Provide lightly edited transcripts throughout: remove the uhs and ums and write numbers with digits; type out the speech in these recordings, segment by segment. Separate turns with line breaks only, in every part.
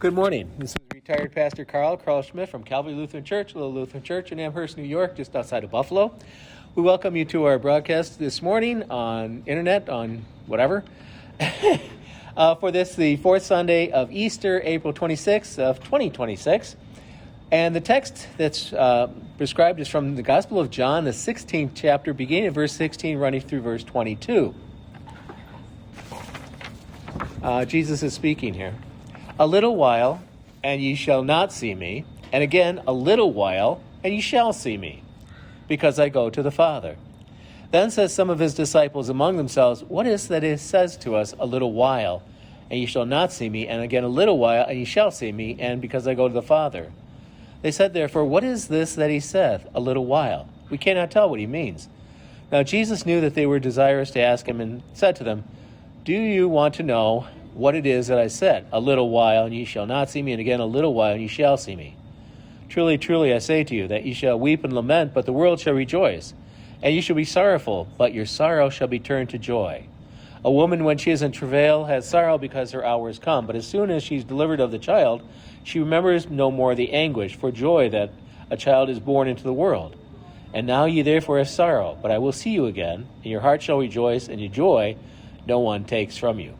Good morning. This is retired Pastor Karl Schmidt from Calvary Lutheran Church, Little Lutheran Church in Amherst, New York, just outside of Buffalo. We welcome you to our broadcast this morning on internet, on whatever. For this, the fourth Sunday of Easter, April 26th of 2026. And the text that's prescribed is from the Gospel of John, the 16th chapter, beginning at verse 16, running through verse 22. Jesus is speaking here. A little while, and ye shall not see me, and again a little while, and ye shall see me, because I go to the Father. Then says some of his disciples among themselves, What is that it says to us, a little while, and ye shall not see me, and again a little while, and ye shall see me, and because I go to the Father? They said therefore, What is this that he saith, a little while? We cannot tell what he means. Now Jesus knew that they were desirous to ask him, and said to them, Do you want to know what it is that I said? A little while, and ye shall not see me, and again a little while, and ye shall see me. Truly, truly, I say to you, that ye shall weep and lament, but the world shall rejoice. And ye shall be sorrowful, but your sorrow shall be turned to joy. A woman, when she is in travail, has sorrow because her hour is come. But as soon as she is delivered of the child, she remembers no more the anguish for joy that a child is born into the world. And now ye therefore have sorrow, but I will see you again, and your heart shall rejoice, and your joy no one takes from you.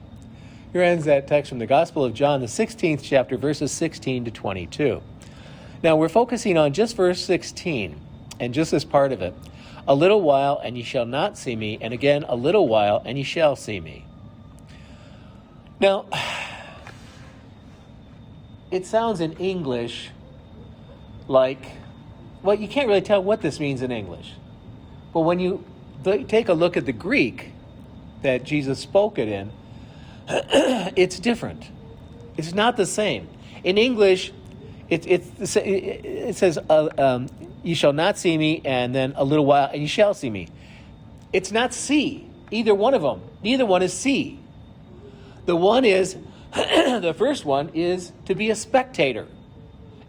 Here ends that text from the Gospel of John, the 16th chapter, verses 16 to 22. Now, we're focusing on just verse 16, and just this part of it. A little while, and ye shall not see me, and again a little while, and ye shall see me. Now, it sounds in English like, well, you can't really tell what this means in English. But when you take a look at the Greek that Jesus spoke it in, it's different. It's not the same. In English, it says, "You shall not see me," and then a little while, and you shall see me. It's not see. Either one of them. Neither one is see. The one is, the first one is to be a spectator.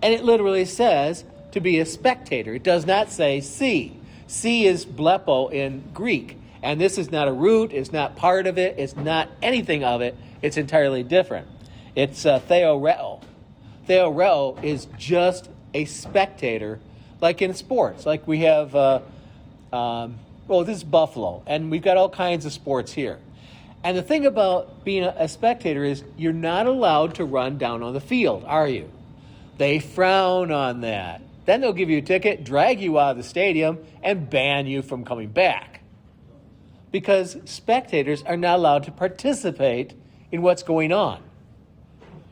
And it literally says to be a spectator. It does not say see. See is blepo in Greek. And this is not a root, it's not part of it, it's not anything of it, it's entirely different. It's theoreo. Theoreo is just a spectator, like in sports. Like we have, this is Buffalo, and we've got all kinds of sports here. And the thing about being a spectator is you're not allowed to run down on the field, are you? They frown on that. Then they'll give you a ticket, drag you out of the stadium, and ban you from coming back. Because spectators are not allowed to participate in what's going on.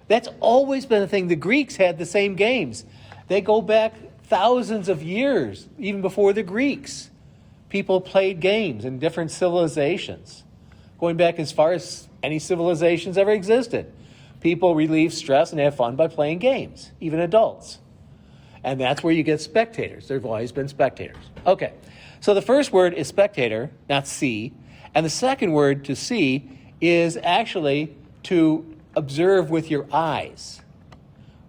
That's always been a thing. The Greeks had the same games. They go back thousands of years, even before the Greeks. People played games in different civilizations, going back as far as any civilizations ever existed. People relieve stress and have fun by playing games, even adults. And that's where you get spectators. There have always been spectators. Okay. So the first word is spectator, not see. And the second word, to see, is actually to observe with your eyes.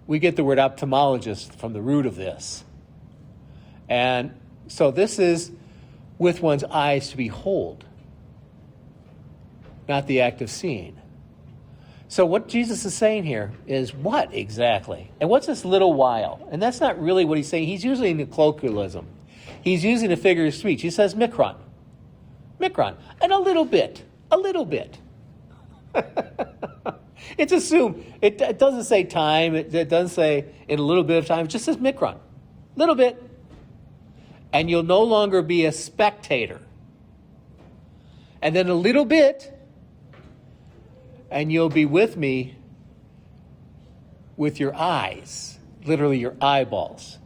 We get the word ophthalmologist from the root of this. And so this is with one's eyes to behold, not the act of seeing. So what Jesus is saying here is what exactly? And what's this little while? And that's not really what he's saying. He's using the colloquialism. He's using a figure of speech. He says mikron. Mikron. And a little bit. A little bit. It's assumed. It doesn't say time. It doesn't say in a little bit of time. It just says mikron. Little bit. And you'll no longer be a spectator. And then a little bit. And you'll be with me with your eyes. Literally your eyeballs.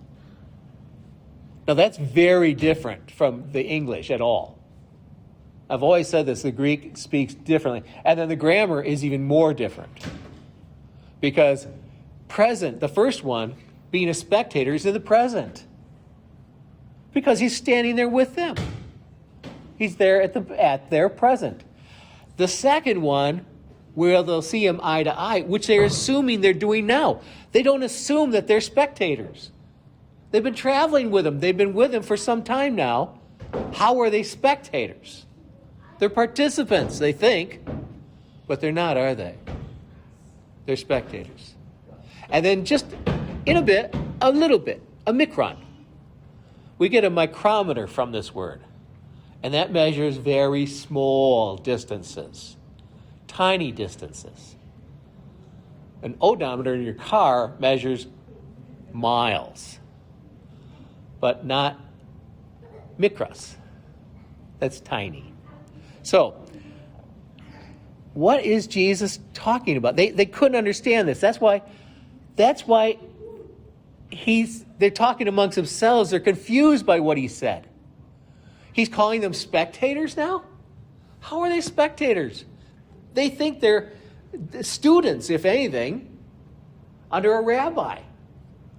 Now, that's very different from the English at all. I've always said this, the Greek speaks differently. And then the grammar is even more different. Because present, the first one, being a spectator, is in the present. Because he's standing there with them. He's there at their present. The second one, where they'll see him eye to eye, which they're assuming they're doing now. They don't assume that they're spectators. They've been traveling with him. They've been with him for some time now. How are they spectators? They're participants, they think, but they're not, are they? They're spectators. And then just in a little bit, a micron. We get a micrometer from this word. And that measures very small distances, tiny distances. An odometer in your car measures miles, but not micros. That's tiny. So, what is Jesus talking about? They couldn't understand this. That's why they're talking amongst themselves. They're confused by what he said. He's calling them spectators now? How are they spectators? They think they're students, if anything, under a rabbi.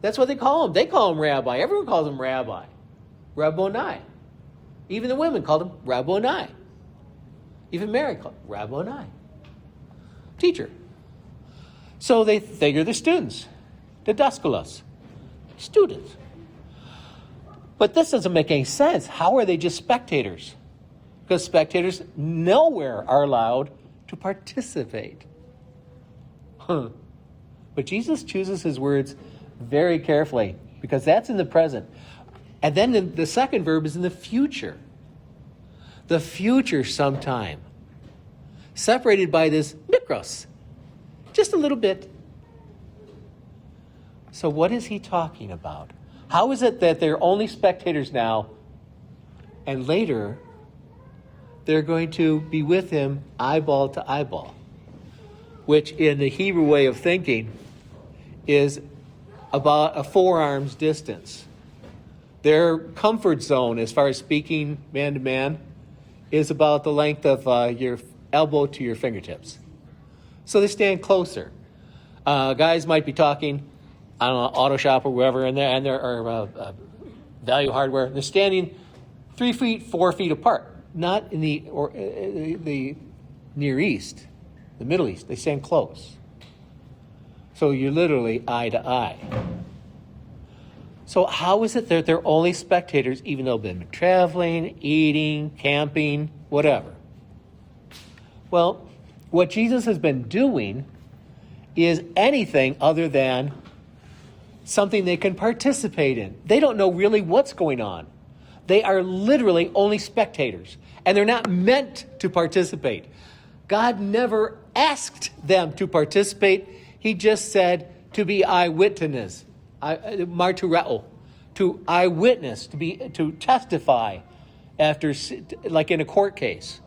That's what they call them. They call him rabbi. Everyone calls him rabbi. Rabboni. Even the women called him Rabboni. Even Mary called him Rabboni. Teacher. So they figure they're students. Didaskalos. Students. But this doesn't make any sense. How are they just spectators? Because spectators nowhere are allowed to participate. But Jesus chooses his words very carefully because that's in the present. And then the second verb is in the future. The future sometime. Separated by this mikros. Just a little bit. So what is he talking about? How is it that they're only spectators now, and later they're going to be with him eyeball to eyeball, which in the Hebrew way of thinking is about a forearm's distance. Their comfort zone, as far as speaking man to man, is about the length of your elbow to your fingertips. So they stand closer. Guys might be talking, I don't know, auto shop or wherever, and they're value hardware. They're standing 3 feet, 4 feet apart. Not in the Near East, the Middle East. They stand close. So you're literally eye to eye. So how is it that they're only spectators, even though they've been traveling, eating, camping, whatever? Well, what Jesus has been doing is anything other than something they can participate in. They don't know really what's going on. They are literally only spectators, and they're not meant to participate. God never asked them to participate. He just said to be eyewitnesses, martureo, to eyewitness, to testify after, like in a court case.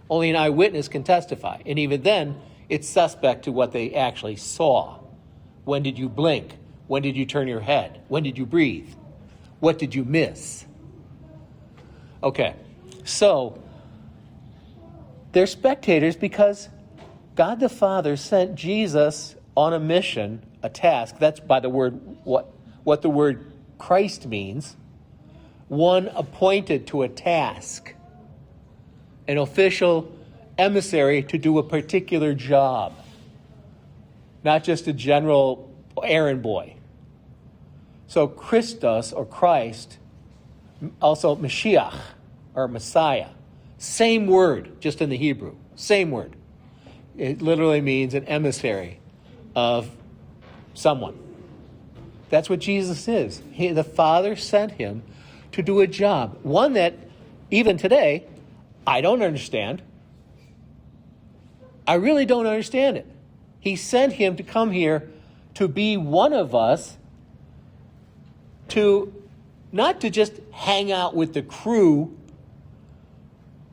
Only an eyewitness can testify, and even then, it's suspect to what they actually saw. When did you blink? When did you turn your head? When did you breathe? What did you miss? Okay, so they're spectators because God the Father sent Jesus on a mission, a task. That's by the word, what the word Christ means. One appointed to a task. An official emissary to do a particular job. Not just a general errand boy. So Christos, or Christ, also Mashiach, or Messiah. Same word, just in the Hebrew. Same word. It literally means an emissary of someone. That's what Jesus is. The Father sent him to do a job. One that, even today, I don't understand. I really don't understand it. He sent him to come here to be one of us, to not to just hang out with the crew,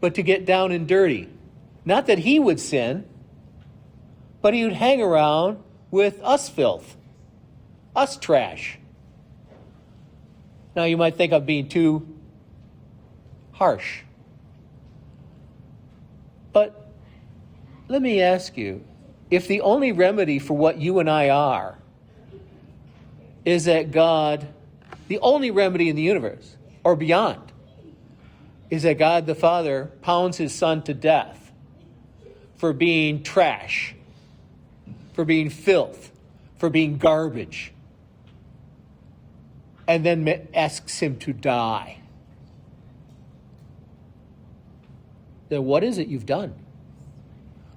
but to get down and dirty. Not that he would sin, but he would hang around with us filth, us trash. Now you might think I'm being too harsh. But let me ask you, if the only remedy for what you and I are is that God, the only remedy in the universe, or beyond, is that God the Father pounds his Son to death for being trash, for being filth, for being garbage, and then asks him to die, then what is it you've done?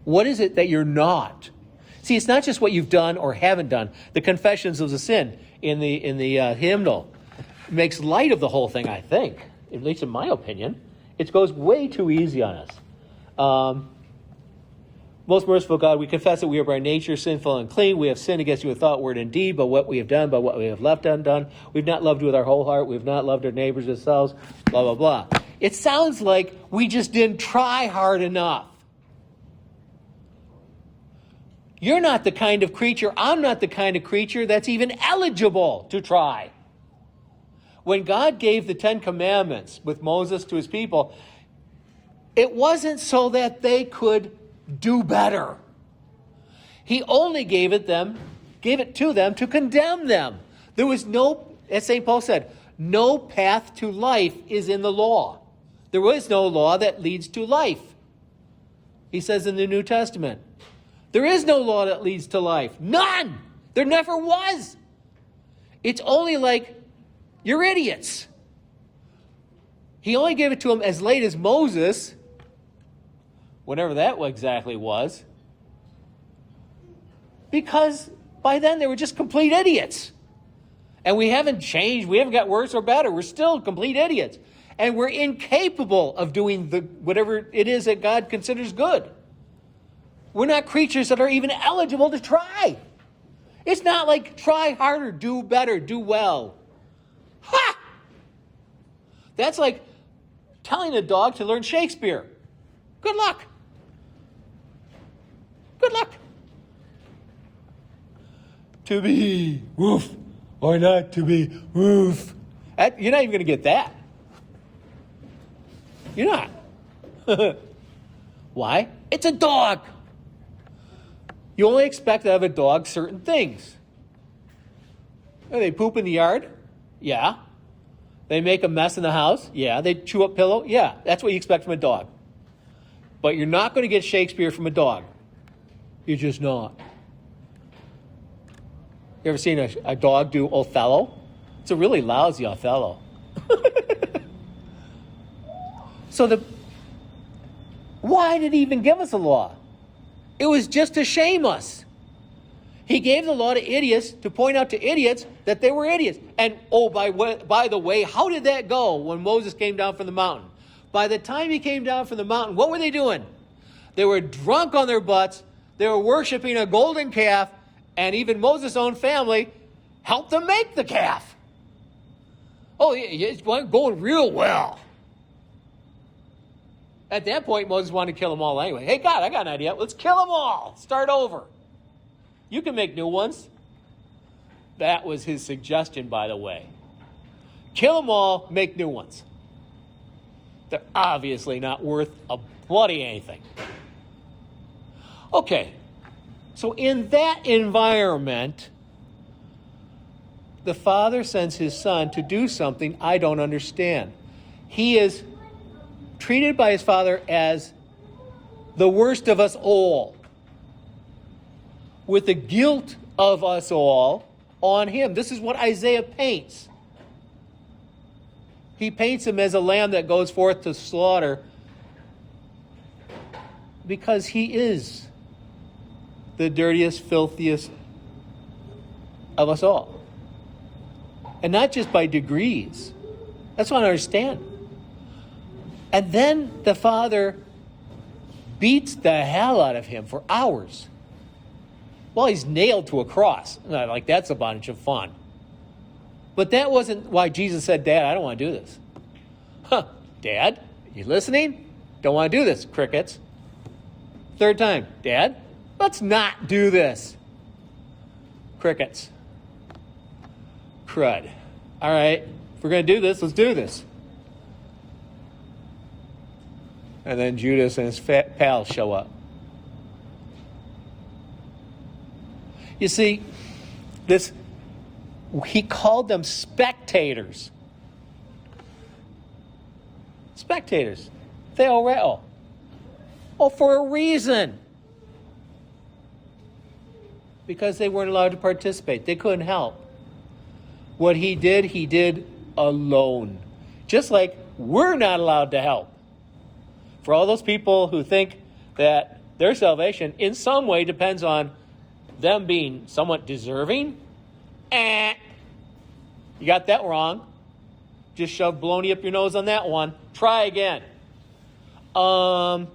What is it that you're not? See, it's not just what you've done or haven't done. The confessions of the sin in the hymnal makes light of the whole thing, I think, at least in my opinion. It goes way too easy on us. Most merciful God, we confess that we are by nature sinful and unclean. We have sinned against you in thought, word, and deed, by what we have done, by what we have left undone. We've not loved you with our whole heart. We've not loved our neighbors as ourselves, blah, blah, blah. It sounds like we just didn't try hard enough. You're not the kind of creature, I'm not the kind of creature that's even eligible to try. When God gave the 10 Commandments with Moses to his people, it wasn't so that they could do better. He only gave it to them to condemn them. There was no, as St. Paul said, no path to life is in the law. There is no law that leads to life. He says in the New Testament, there is no law that leads to life. None! There never was. It's only like, you're idiots. He only gave it to them as late as Moses, whenever that exactly was, because by then they were just complete idiots. And we haven't changed. We haven't got worse or better. We're still complete idiots. And we're incapable of doing whatever it is that God considers good. We're not creatures that are even eligible to try. It's not like try harder, do better, do well. Ha! That's like telling a dog to learn Shakespeare. Good luck. Good luck. To be woof or not to be woof. You're not even going to get that. You're not. Why? It's a dog. You only expect out of a dog certain things. They poop in the yard? Yeah. They make a mess in the house? Yeah. They chew up pillow? Yeah. That's what you expect from a dog. But you're not going to get Shakespeare from a dog. You're just not. You ever seen a dog do Othello? It's a really lousy Othello. So why did he even give us a law? It was just to shame us. He gave the law to idiots to point out to idiots that they were idiots. And by the way, how did that go when Moses came down from the mountain? By the time he came down from the mountain, what were they doing? They were drunk on their butts. They were worshiping a golden calf. And even Moses' own family helped them make the calf. Oh, it's going real well. At that point, Moses wanted to kill them all anyway. Hey, God, I got an idea. Let's kill them all. Start over. You can make new ones. That was his suggestion, by the way. Kill them all, make new ones. They're obviously not worth a bloody anything. Okay, so in that environment, the Father sends his Son to do something I don't understand. He is treated by his Father as the worst of us all, with the guilt of us all on him. This is what Isaiah paints. He paints him as a lamb that goes forth to slaughter because he is the dirtiest, filthiest of us all. And not just by degrees. That's what I understand. And then the Father beats the hell out of him for hours while he's nailed to a cross. Like, that's a bunch of fun. But that wasn't why Jesus said, Dad, I don't want to do this. Huh, Dad, you listening? Don't want to do this. Crickets. Third time, Dad, let's not do this. Crickets. Crud. All right, if we're going to do this, let's do this. And then Judas and his pals show up. You see, he called them spectators. Spectators. Theoreo. Oh, for a reason. Because they weren't allowed to participate. They couldn't help. What he did alone. Just like we're not allowed to help. For all those people who think that their salvation in some way depends on them being somewhat deserving, you got that wrong. Just shove baloney up your nose on that one. Try again. I'm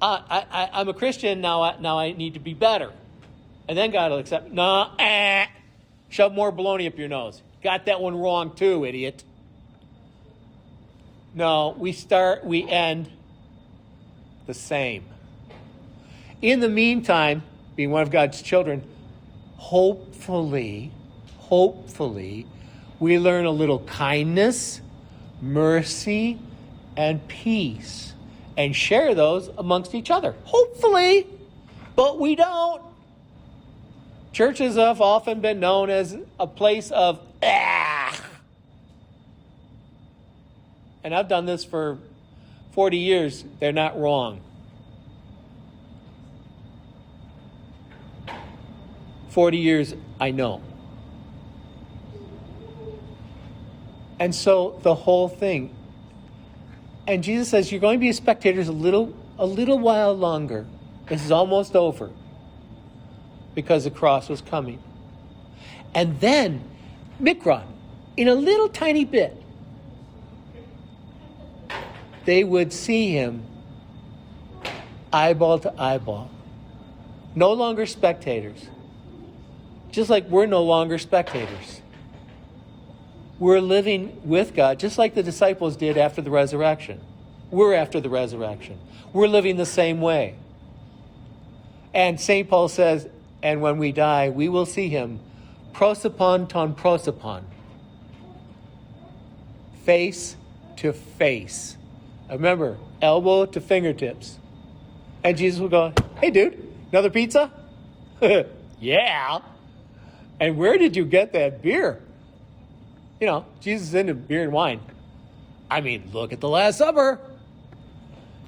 a Christian, now I need to be better. And then God will accept, shove more baloney up your nose. Got that one wrong too, idiot. No, we end the same. In the meantime, being one of God's children, hopefully, we learn a little kindness, mercy, and peace, and share those amongst each other. Hopefully, but we don't. Churches have often been known as a place of and I've done this for 40 years. They're not wrong. 40 years, I know. And so the whole thing. And Jesus says, you're going to be spectators a little while longer. This is almost over. Because the cross was coming. And then, Mikron, in a little tiny bit, they would see him eyeball to eyeball. No longer spectators. Just like we're no longer spectators. We're living with God, just like the disciples did after the resurrection. We're after the resurrection. We're living the same way. And St. Paul says, and when we die, we will see him prosopon ton prosopon. Face to face. Remember, elbow to fingertips. And Jesus will go, hey dude, another pizza? Yeah. And where did you get that beer? You know, Jesus is into beer and wine. I mean, look at the Last Supper.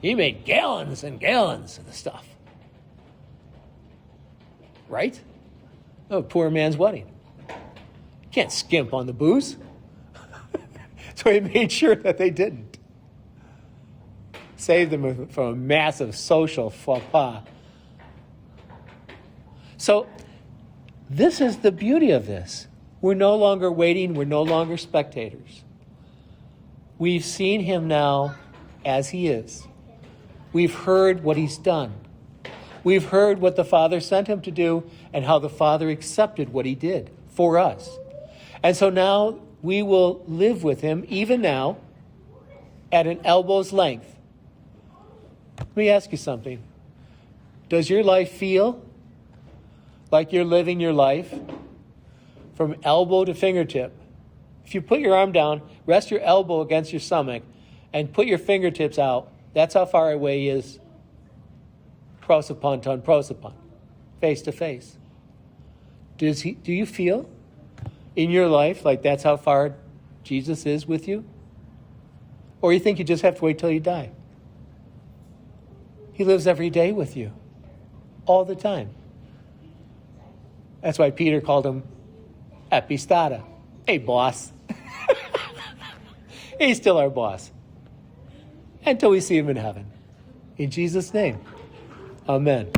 He made gallons and gallons of the stuff. Right? Oh, poor man's wedding. You can't skimp on the booze. So he made sure that they didn't. Saved them from a massive social faux pas. So this is the beauty of this. We're no longer waiting. We're no longer spectators. We've seen him now as he is. We've heard what he's done. We've heard what the Father sent him to do and how the Father accepted what he did for us. And so now we will live with him, even now, at an elbow's length. Let me ask you something. Does your life feel like you're living your life from elbow to fingertip? If you put your arm down, rest your elbow against your stomach, and put your fingertips out, that's how far away he is. Prosopon ton prosopon. Face to face. Do you feel in your life like that's how far Jesus is with you? Or you think you just have to wait till you die? He lives every day with you. All the time. That's why Peter called him Epistata. Hey, boss. He's still our boss. Until we see him in heaven. In Jesus' name. Amen.